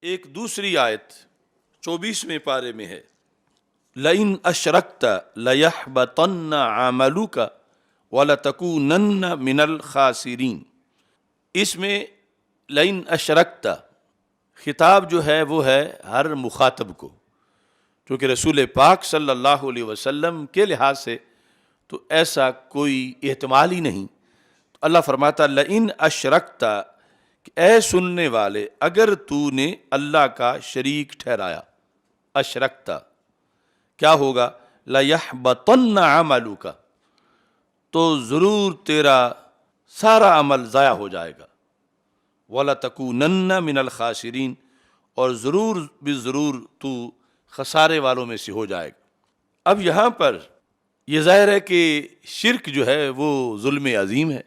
ایک دوسری آیت 24ویں پارے میں ہے، لئن اشرکت لیحبطن عملک ولتکونن من الخاسرین۔ اس میں لئن اشرکت خطاب جو ہے وہ ہے ہر مخاطب کو، کیونکہ رسول پاک صلی اللہ علیہ وسلم کے لحاظ سے تو ایسا کوئی احتمال ہی نہیں۔ تو اللہ فرماتا لئن اشرکت، کہ اے سننے والے اگر تو نے اللہ کا شریک ٹھہرایا، اشرکت کیا ہوگا؟ لَيَحْبَطَنَّ عَمَلُكَ، تو ضرور تیرا سارا عمل ضائع ہو جائے گا، وَلَتَكُونَنَّ مِنَ الْخَاسِرِينَ، اور ضرور بضرور تو خسارے والوں میں سے ہو جائے گا۔ اب یہاں پر یہ ظاہر ہے کہ شرک جو ہے وہ ظلم عظیم ہے،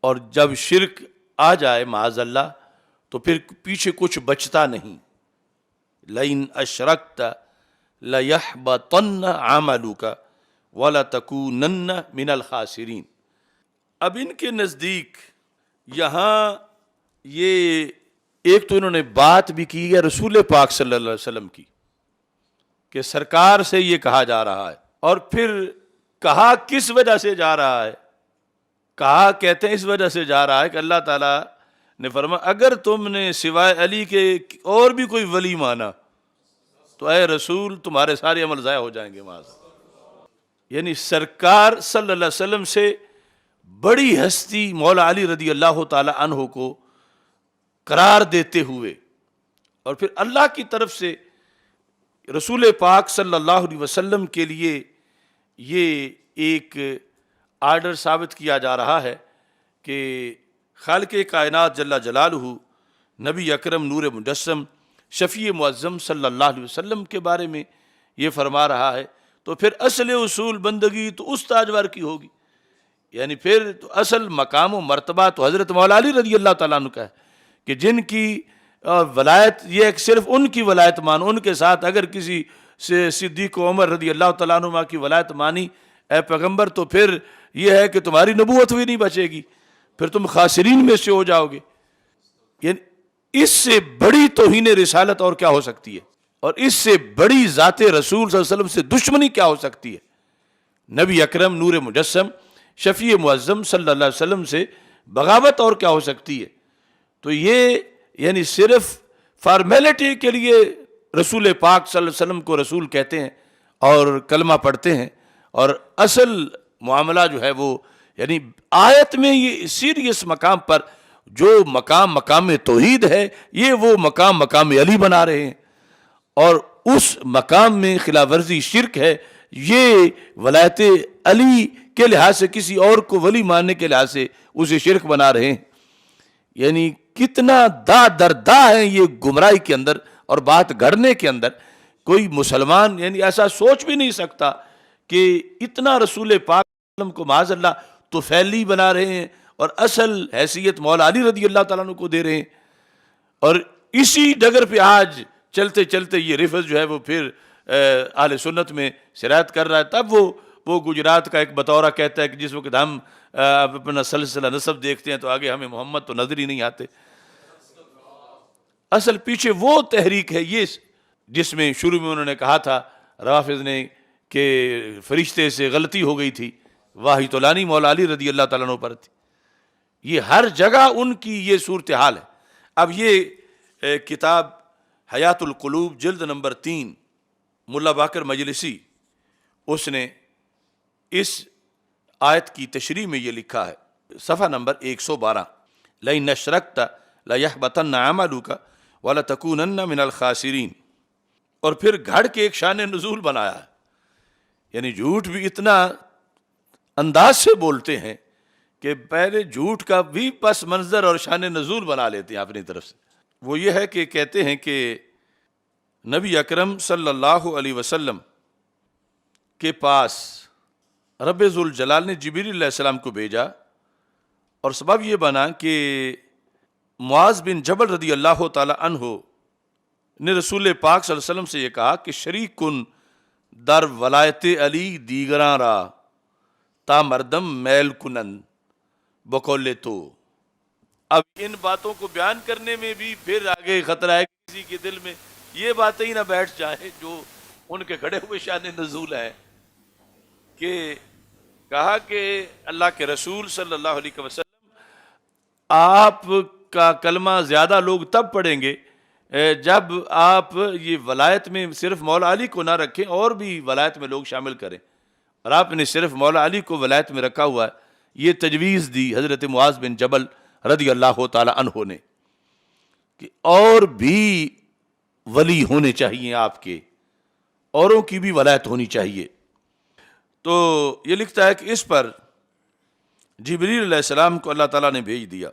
اور جب شرک آ جائے معاذ اللہ تو پھر پیچھے کچھ بچتا نہیں۔ لئن اشرکت لیحبطن عملک ولتکونن من الخاسرین۔ اب ان کے نزدیک یہاں یہ ایک تو انہوں نے بات بھی کی ہے رسول پاک صلی اللہ علیہ وسلم کی، کہ سرکار سے یہ کہا جا رہا ہے، اور پھر کہا کس وجہ سے جا رہا ہے؟ کہا کہتے ہیں اس وجہ سے جا رہا ہے کہ اللہ تعالیٰ نے فرمایا اگر تم نے سوائے علی کے اور بھی کوئی ولی مانا تو اے رسول تمہارے سارے عمل ضائع ہو جائیں گے معاذ۔ یعنی سرکار صلی اللہ علیہ وسلم سے بڑی ہستی مولا علی رضی اللہ تعالی عنہ کو قرار دیتے ہوئے، اور پھر اللہ کی طرف سے رسول پاک صلی اللہ علیہ وسلم کے لیے یہ ایک آرڈر ثابت کیا جا رہا ہے کہ خالق کائنات جل جلالہ نبی اکرم نور مجسم شفیع معظم صلی اللہ علیہ وسلم کے بارے میں یہ فرما رہا ہے، تو پھر اصل اصول بندگی تو اس تاجور کی ہوگی، یعنی پھر تو اصل مقام و مرتبہ تو حضرت مولا علی رضی اللہ تعالیٰ عنہ کا ہے، کہ جن کی ولایت یہ ایک صرف ان کی ولایت مانو، ان کے ساتھ اگر کسی سے صدیق و عمر رضی اللہ تعالیٰ عنہ کی ولایت مانی اے پیغمبر تو پھر یہ ہے کہ تمہاری نبوت بھی نہیں بچے گی، پھر تم خاسرین میں سے ہو جاؤ گے۔ یعنی اس سے بڑی توہین رسالت اور کیا ہو سکتی ہے، اور اس سے بڑی ذات رسول صلی اللہ علیہ وسلم سے دشمنی کیا ہو سکتی ہے؟ نبی اکرم نور مجسم شفیع معظم صلی اللہ علیہ وسلم سے بغاوت اور کیا ہو سکتی ہے؟ تو یہ یعنی صرف فارمیلٹی کے لیے رسول پاک صلی اللہ علیہ وسلم کو رسول کہتے ہیں اور کلمہ پڑھتے ہیں، اور اصل معاملہ جو ہے وہ یعنی آیت میں یہ سیریس مقام پر جو مقام توحید ہے یہ وہ مقام علی بنا رہے ہیں، اور اس مقام میں خلاف ورزی شرک ہے، یہ ولایت علی کے لحاظ سے کسی اور کو ولی ماننے کے لحاظ سے اسے شرک بنا رہے ہیں۔ یعنی کتنا دا ہے یہ گمراہی کے اندر اور بات گھڑنے کے اندر۔ کوئی مسلمان یعنی ایسا سوچ بھی نہیں سکتا کہ اتنا رسول پاک کو معاذ اللہ تو فیلی بنا رہے ہیں اور اصل حیثیت مولا علی رضی اللہ تعالیٰ عنہ کو دے رہے ہیں، اور اسی ڈگر پہ آج چلتے چلتے یہ رفض جو ہے وہ پھر اہل سنت میں سرایت کر رہا ہے۔ تب وہ گجرات کا ایک بطورہ کہتا ہے کہ جس وقت ہم اپنا سلسلہ نسب دیکھتے ہیں تو آگے ہمیں محمد تو نظر ہی نہیں آتے۔ اصل پیچھے وہ تحریک ہے یہ جس میں شروع میں انہوں نے کہا تھا رافض نے کہ فرشتے سے غلطی ہو گئی تھی، واہی طولانی مولا علی رضی اللہ تعالیٰ عنہ پر تھی۔ یہ ہر جگہ ان کی یہ صورتحال ہے۔ اب یہ کتاب حیات القلوب جلد نمبر 3 ملا باقر مجلسی، اس نے اس آیت کی تشریح میں یہ لکھا ہے، صفحہ نمبر 112، لئن اشرکت لیحبطن عملک ولتکونن من الخاسرین، اور پھر گھڑ کے ایک شان نزول بنایا ہے۔ یعنی جھوٹ بھی اتنا انداز سے بولتے ہیں کہ پہلے جھوٹ کا بھی پس منظر اور شان نزول بنا لیتے ہیں اپنی طرف سے۔ وہ یہ ہے کہ کہتے ہیں کہ نبی اکرم صلی اللہ علیہ وسلم کے پاس رب ذوالجلال نے جبریل علیہ السلام کو بھیجا، اور سبب یہ بنا کہ معاذ بن جبل رضی اللہ تعالی عنہ نے رسول پاک صلی اللہ علیہ وسلم سے یہ کہا کہ شریک کن در ولایت علی دیگراں را تا مردم میل کنن بقول تو، اب ان باتوں کو بیان کرنے میں بھی پھر آگے خطرہ ہے کہ کسی کے دل میں یہ باتیں ہی نہ بیٹھ جائیں جو ان کے گھڑے ہوئے شان نزول ہے، کہ کہا کہ اللہ کے رسول صلی اللہ علیہ وسلم آپ کا کلمہ زیادہ لوگ تب پڑھیں گے جب آپ یہ ولایت میں صرف مولا علی کو نہ رکھیں اور بھی ولایت میں لوگ شامل کریں، اور آپ نے صرف مولا علی کو ولایت میں رکھا ہوا ہے۔ یہ تجویز دی حضرت معاذ بن جبل رضی اللہ تعالی عنہ نے کہ اور بھی ولی ہونے چاہیے، آپ کے اوروں کی بھی ولایت ہونی چاہیے۔ تو یہ لکھتا ہے کہ اس پر جبریل علیہ السلام کو اللہ تعالیٰ نے بھیج دیا،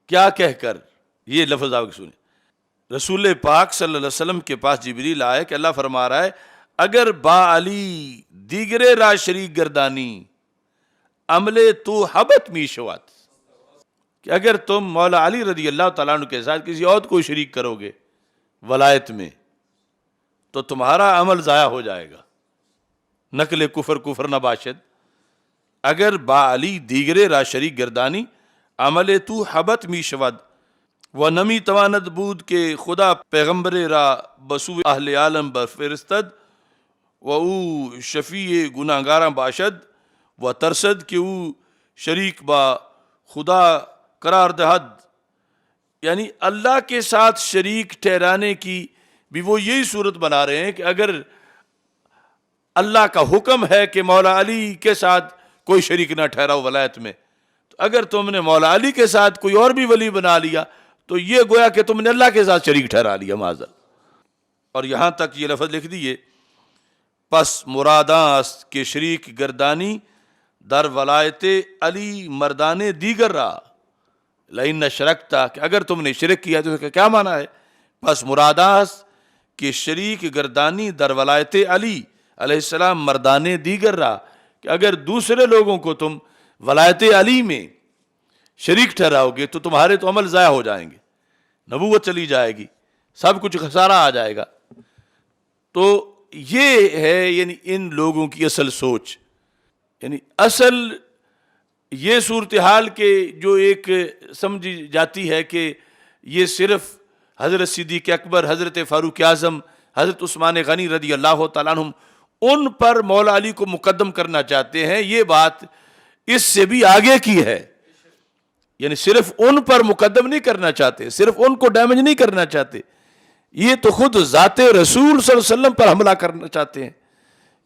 کیا کہہ کر، یہ لفظ آپ سنیں، رسول پاک صلی اللہ علیہ وسلم کے پاس جبریل آئے کہ اللہ فرما رہا ہے اگر با علی دیگرے را شریک گردانی عملے تو حبت می شوات، کہ اگر تم مولا علی رضی اللہ تعالیٰ عنہ کے ساتھ کسی اور کو شریک کرو گے ولایت میں تو تمہارا عمل ضائع ہو جائے گا، نقل کفر نہ باشد، اگر با علی دیگرے را شریک گردانی عمل تو حبت می شود و نمی تواند بود کہ خدا پیغمبر را بسو اہل عالم بفرستد و او شفیع گناہگاراں باشد و ترسد کہ او شریک با خدا قرار دہد، یعنی اللہ کے ساتھ شریک ٹھہرانے کی بھی وہ یہی صورت بنا رہے ہیں کہ اگر اللہ کا حکم ہے کہ مولا علی کے ساتھ کوئی شریک نہ ٹھہراؤ ولایت میں، تو اگر تم نے مولا علی کے ساتھ کوئی اور بھی ولی بنا لیا تو یہ گویا کہ تم نے اللہ کے ساتھ شریک ٹھہرا لیا معاذ۔ اور یہاں تک یہ لفظ لکھ دیے پس مراداں است کے شریک گردانی در ولایت علی مردان دیگر را لئن اشرکتا، کہ اگر تم نے شرک کیا تو اس کا کیا معنی ہے، پس مراداں است کہ شریک گردانی در ولایت علی علیہ السلام مردان دیگر را، کہ اگر دوسرے لوگوں کو تم ولایت علی میں شریک ٹھہراؤ گے تو تمہارے تو عمل ضائع ہو جائیں گے، نبوت چلی جائے گی، سب کچھ خسارہ آ جائے گا۔ تو یہ ہے یعنی ان لوگوں کی اصل سوچ، یعنی اصل یہ صورتحال کے جو ایک سمجھی جاتی ہے کہ یہ صرف حضرت صدیق اکبر، حضرت فاروق اعظم، حضرت عثمان غنی رضی اللہ تعالیٰ عنہم ان پر مولا علی کو مقدم کرنا چاہتے ہیں، یہ بات اس سے بھی آگے کی ہے، یعنی صرف ان پر مقدم نہیں کرنا چاہتے، صرف ان کو ڈیمیج نہیں کرنا چاہتے، یہ تو خود ذات رسول صلی اللہ علیہ وسلم پر حملہ کرنا چاہتے ہیں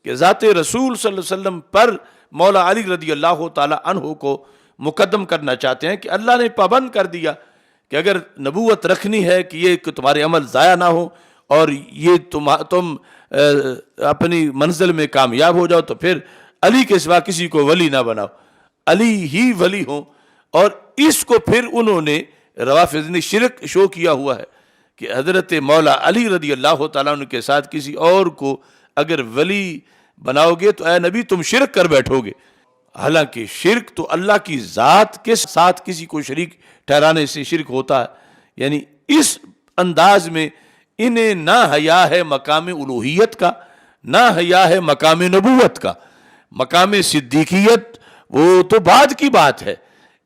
کہ ذات رسول صلی اللہ علیہ وسلم پر مولا علی رضی اللہ تعالی عنہ کو مقدم کرنا چاہتے ہیں کہ اللہ نے پابند کر دیا کہ اگر نبوت رکھنی ہے کہ یہ کہ تمہارے عمل ضائع نہ ہو اور یہ تم اپنی منزل میں کامیاب ہو جاؤ تو پھر علی کے سوا کسی کو ولی نہ بناؤ، علی ہی ولی ہوں۔ اور اس کو پھر انہوں نے روافض نے شرک شو کیا ہوا ہے کہ حضرت مولا علی رضی اللہ تعالیٰ عنہ کے ساتھ کسی اور کو اگر ولی بناؤ گے تو اے نبی تم شرک کر بیٹھو گے، حالانکہ شرک تو اللہ کی ذات کے ساتھ کسی کو شریک ٹھہرانے سے شرک ہوتا ہے۔ یعنی اس انداز میں انہیں نہ حیا ہے مقام الوہیت کا، نہ حیا ہے مقام نبوت کا، مقام صدیقیت وہ تو بعد کی بات ہے۔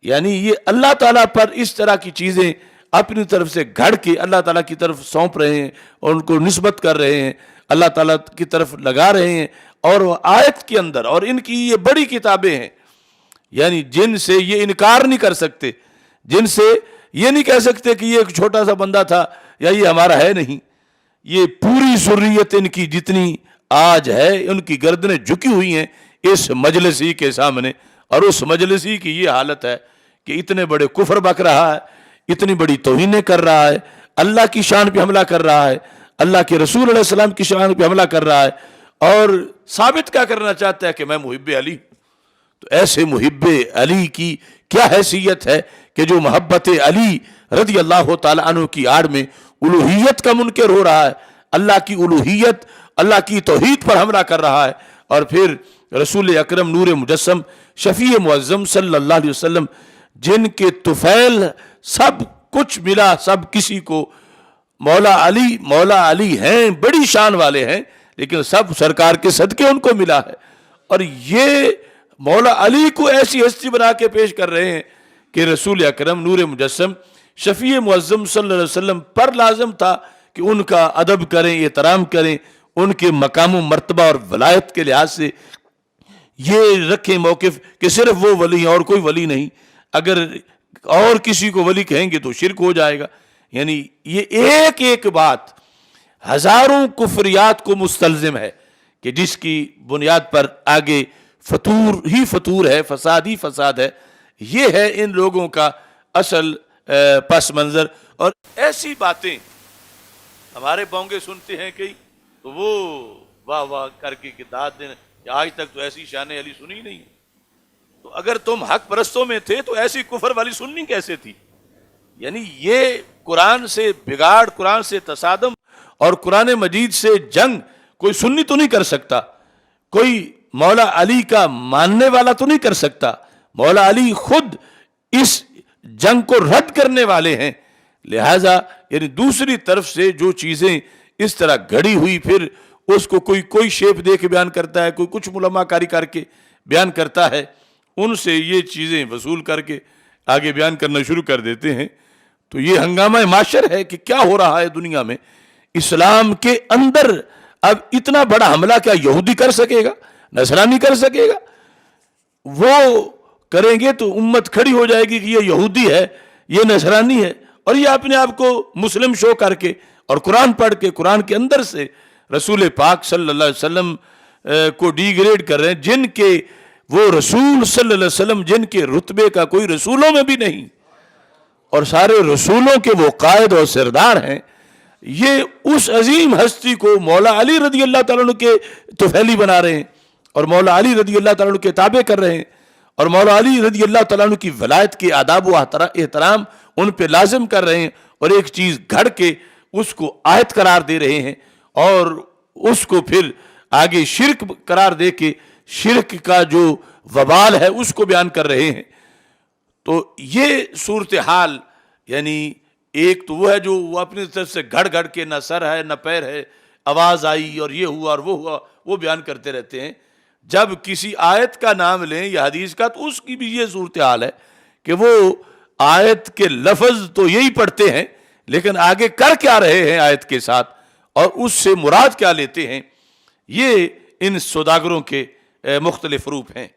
یعنی یہ اللہ تعالیٰ پر اس طرح کی چیزیں اپنی طرف سے گھڑ کے اللہ تعالیٰ کی طرف سونپ رہے ہیں اور ان کو نسبت کر رہے ہیں، اللہ تعالیٰ کی طرف لگا رہے ہیں، اور وہ آیت کے اندر، اور ان کی یہ بڑی کتابیں ہیں یعنی جن سے یہ انکار نہیں کر سکتے، جن سے یہ نہیں کہہ سکتے کہ یہ ایک چھوٹا سا بندہ تھا یا یہ ہمارا ہے نہیں، یہ پوری ذریت ان کی جتنی آج ہے ان کی گردنیں جھکی ہوئی ہیں اس مجلسی کے سامنے، اور اس مجلسی کی یہ حالت ہے کہ اتنے بڑے کفر بک رہا ہے، اتنی بڑی توہینیں کر رہا ہے، اللہ کی شان پہ حملہ کر رہا ہے، اللہ کے رسول علیہ السلام کی شان پہ حملہ کر رہا ہے، اور ثابت کیا کرنا چاہتا ہے کہ میں محب علی۔ تو ایسے محب علی کی کیا حیثیت ہے کہ جو محبت علی رضی اللہ تعالی عنہ کی آڑ میں الوہیت کا منکر ہو رہا ہے، اللہ کی الوہیت، اللہ کی توحید پر حملہ کر رہا ہے، اور پھر رسول اکرم نور مجسم شفیع معظم صلی اللہ علیہ وسلم جن کے طفیل سب کچھ ملا، سب کسی کو، مولا علی ہیں، بڑی شان والے ہیں، لیکن سب سرکار کے صدقے ان کو ملا ہے، اور یہ مولا علی کو ایسی ہستی بنا کے پیش کر رہے ہیں کہ رسول اکرم نور مجسم شفیع معظم صلی اللہ علیہ وسلم پر لازم تھا کہ ان کا ادب کریں، احترام کریں، ان کے مقام و مرتبہ اور ولایت کے لحاظ سے یہ رکھیں موقف کہ صرف وہ ولی ہیں اور کوئی ولی نہیں. اگر اور کسی کو ولی کہیں گے تو شرک ہو جائے گا. یعنی یہ ایک ایک بات ہزاروں کفریات کو مستلزم ہے کہ جس کی بنیاد پر آگے فطور ہی فطور ہے، فساد ہی فساد ہے. یہ ہے ان لوگوں کا اصل پس منظر. اور ایسی باتیں ہمارے بونگے سنتے ہیں کئی تو وہ واہ واہ کر کے داد دیں کہ آج تک تو ایسی شان علی سنی نہیں. تو اگر تم حق پرستوں میں تھے تو ایسی کفر والی سننی کیسے تھی؟ یعنی یہ قرآن سے بگاڑ، قرآن سے تصادم اور قرآن مجید سے جنگ کوئی سنی تو نہیں کر سکتا، کوئی مولا علی کا ماننے والا تو نہیں کر سکتا. مولا علی خود اس جنگ کو رد کرنے والے ہیں. لہذا یعنی دوسری طرف سے جو چیزیں اس طرح گھڑی ہوئی پھر اس کو کوئی شیپ دے کے بیان کرتا ہے، کوئی کچھ ملمہ کاری کر کے بیان کرتا ہے، ان سے یہ چیزیں وصول کر کے آگے بیان کرنا شروع کر دیتے ہیں. تو یہ ہنگامہ معاشر ہے کہ کیا ہو رہا ہے دنیا میں. اسلام کے اندر اب اتنا بڑا حملہ کیا یہودی کر سکے گا، نصرانی کر سکے گا؟ وہ کریں گے تو امت کھڑی ہو جائے گی کہ یہ یہودی ہے، یہ نصرانی ہے، اور یہ اپنے آپ کو مسلم شو کر کے اور قرآن پڑھ کے قرآن کے اندر سے رسول پاک صلی اللہ علیہ وسلم کو ڈی گریڈ کر رہے ہیں، جن کے وہ رسول صلی اللہ علیہ وسلم جن کے رتبے کا کوئی رسولوں میں بھی نہیں اور سارے رسولوں کے وہ قائد اور سردار ہیں. یہ اس عظیم ہستی کو مولا علی رضی اللہ تعالیٰ عنہ کے طفیلی بنا رہے ہیں اور مولا علی رضی اللہ تعالیٰ عنہ کے تابع کر رہے ہیں اور مولا علی رضی اللہ تعالیٰ عنہ کی ولایت کے آداب و احترام ان پہ لازم کر رہے ہیں اور ایک چیز گھڑ کے اس کو آیت قرار دے رہے ہیں اور اس کو پھر آگے شرک قرار دے کے شرک کا جو وبال ہے اس کو بیان کر رہے ہیں. تو یہ صورتحال یعنی ایک تو وہ ہے جو وہ اپنی طرف سے گھڑ گھڑ کے نہ سر ہے نہ پیر ہے، آواز آئی اور یہ ہوا اور وہ ہوا، وہ بیان کرتے رہتے ہیں. جب کسی آیت کا نام لیں یا حدیث کا تو اس کی بھی یہ صورتحال ہے کہ وہ آیت کے لفظ تو یہی پڑھتے ہیں لیکن آگے کر کیا رہے ہیں آیت کے ساتھ اور اس سے مراد کیا لیتے ہیں. یہ ان سوداگروں کے مختلف روپ ہیں.